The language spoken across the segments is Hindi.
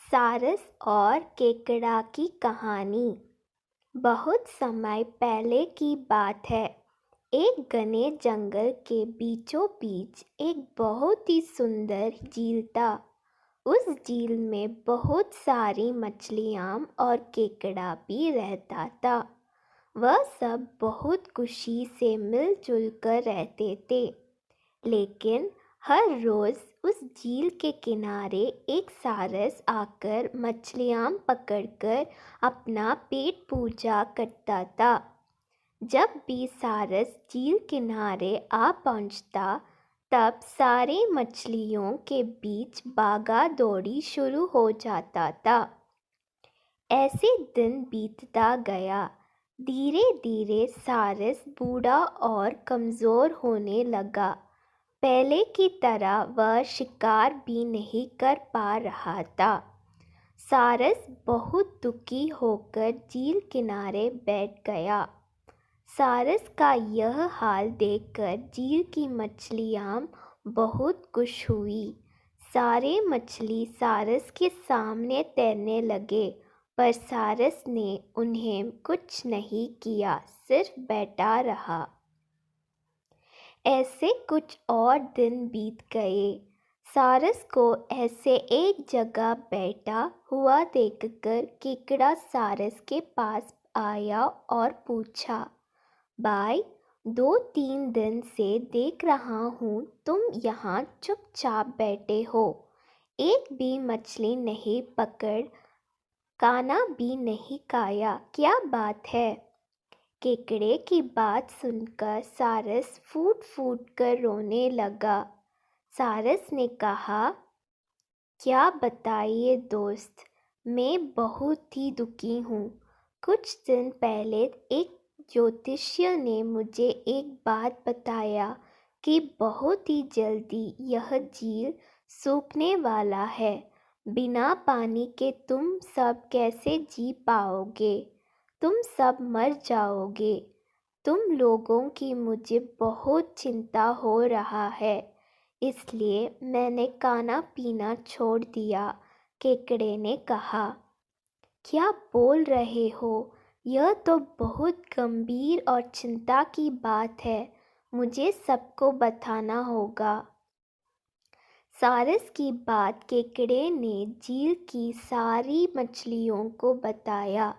सारस और केकड़ा की कहानी। बहुत समय पहले की बात है। एक घने जंगल के बीचों बीच एक बहुत ही सुंदर झील था। उस झील में बहुत सारी मछलियाँ और केकड़ा भी रहता था। वह सब बहुत खुशी से मिलजुल कर रहते थे। लेकिन हर रोज़ उस झील के किनारे एक सारस आकर मछलियाँ पकड़कर अपना पेट पूजा करता था। जब भी सारस झील किनारे आ पहुँचता, तब सारे मछलियों के बीच भागा दौड़ी शुरू हो जाता था। ऐसे दिन बीतता गया। धीरे धीरे सारस बूढ़ा और कमज़ोर होने लगा। पहले की तरह वह शिकार भी नहीं कर पा रहा था। सारस बहुत दुखी होकर झील किनारे बैठ गया। सारस का यह हाल देखकर झील की मछलियाँ बहुत खुश हुई। सारे मछली सारस के सामने तैरने लगे, पर सारस ने उन्हें कुछ नहीं किया, सिर्फ बैठा रहा। ऐसे कुछ और दिन बीत गए। सारस को ऐसे एक जगह बैठा हुआ देखकर केकड़ा सारस के पास आया और पूछा, भाई, 2-3 दिन से देख रहा हूँ तुम यहाँ चुपचाप बैठे हो, एक भी मछली नहीं पकड़, खाना भी नहीं खाया, क्या बात है? केकड़े की बात सुनकर सारस फूट फूट कर रोने लगा। सारस ने कहा, क्या बताइए दोस्त, मैं बहुत ही दुखी हूँ। कुछ दिन पहले एक ज्योतिषी ने मुझे एक बात बताया कि बहुत ही जल्दी यह झील सूखने वाला है। बिना पानी के तुम सब कैसे जी पाओगे? तुम सब मर जाओगे। तुम लोगों की मुझे बहुत चिंता हो रहा है, इसलिए मैंने खाना पीना छोड़ दिया। केकड़े ने कहा, क्या बोल रहे हो? यह तो बहुत गंभीर और चिंता की बात है, मुझे सबको बताना होगा। सारस की बात केकड़े ने झील की सारी मछलियों को बताया।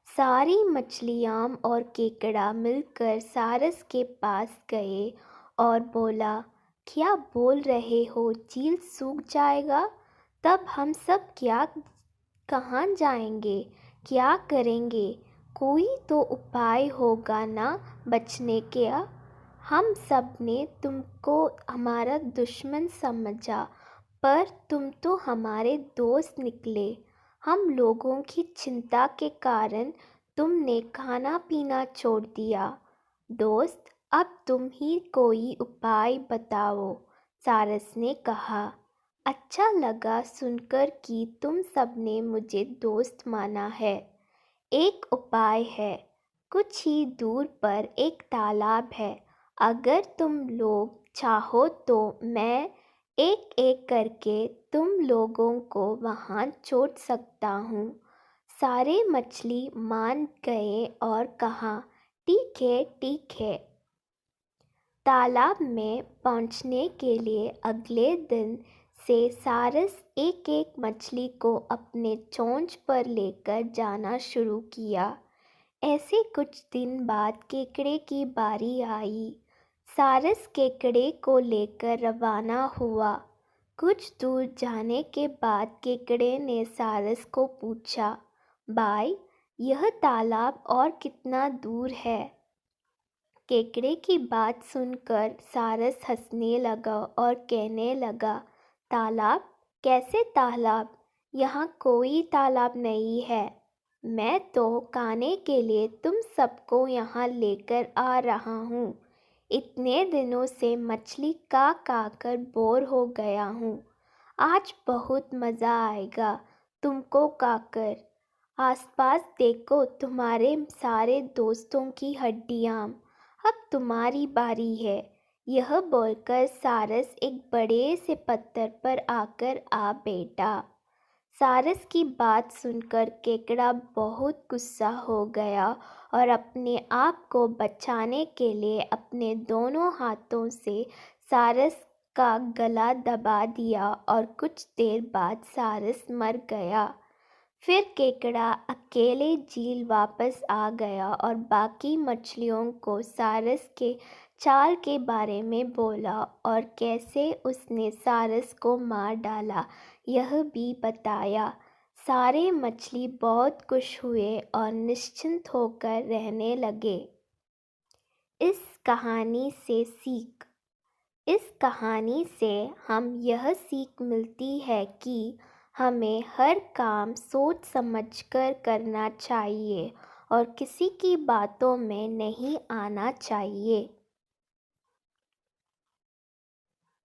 सारी मछलियाँ और केकड़ा मिलकर सारस के पास गए और बोला, क्या बोल रहे हो, झील सूख जाएगा? तब हम सब कहाँ जाएंगे, क्या करेंगे? कोई तो उपाय होगा ना बचने का? हम सब ने तुमको हमारा दुश्मन समझा, पर तुम तो हमारे दोस्त निकले। हम लोगों की चिंता के कारण तुमने खाना पीना छोड़ दिया। दोस्त, अब तुम ही कोई उपाय बताओ, सारस ने कहा। अच्छा लगा सुनकर कि तुम सब ने मुझे दोस्त माना है। एक उपाय है। कुछ ही दूर पर एक तालाब है। अगर तुम लोग चाहो तो मैं एक एक करके तुम लोगों को वहाँ छोड़ सकता हूँ। सारे मछली मान गए और कहा, ठीक है ठीक है। तालाब में पहुँचने के लिए अगले दिन से सारस एक एक मछली को अपने चोंच पर लेकर जाना शुरू किया। ऐसे कुछ दिन बाद केकड़े की बारी आई। सारस केकड़े को लेकर रवाना हुआ। कुछ दूर जाने के बाद केकड़े ने सारस को पूछा, भाई, यह तालाब और कितना दूर है? केकड़े की बात सुनकर सारस हंसने लगा और कहने लगा, तालाब? कैसे तालाब? यहाँ कोई तालाब नहीं है। मैं तो खाने के लिए तुम सबको यहाँ लेकर आ रहा हूँ। इतने दिनों से मछली खा कर बोर हो गया हूँ। आज बहुत मज़ा आएगा तुमको खाकर। आसपास देखो, तुम्हारे सारे दोस्तों की हड्डियाँ। अब तुम्हारी बारी है। यह बोलकर सारस एक बड़े से पत्थर पर आकर आ बैठा। सारस की बात सुनकर केकड़ा बहुत गुस्सा हो गया और अपने आप को बचाने के लिए अपने दोनों हाथों से सारस का गला दबा दिया और कुछ देर बाद सारस मर गया। फिर केकड़ा अकेले झील वापस आ गया और बाकी मछलियों को सारस के चाल के बारे में बोला और कैसे उसने सारस को मार डाला यह भी बताया। सारे मछली बहुत खुश हुए और निश्चिंत होकर रहने लगे। इस कहानी से सीख। इस कहानी से हम यह सीख मिलती है कि हमें हर काम सोच समझकर करना चाहिए और किसी की बातों में नहीं आना चाहिए।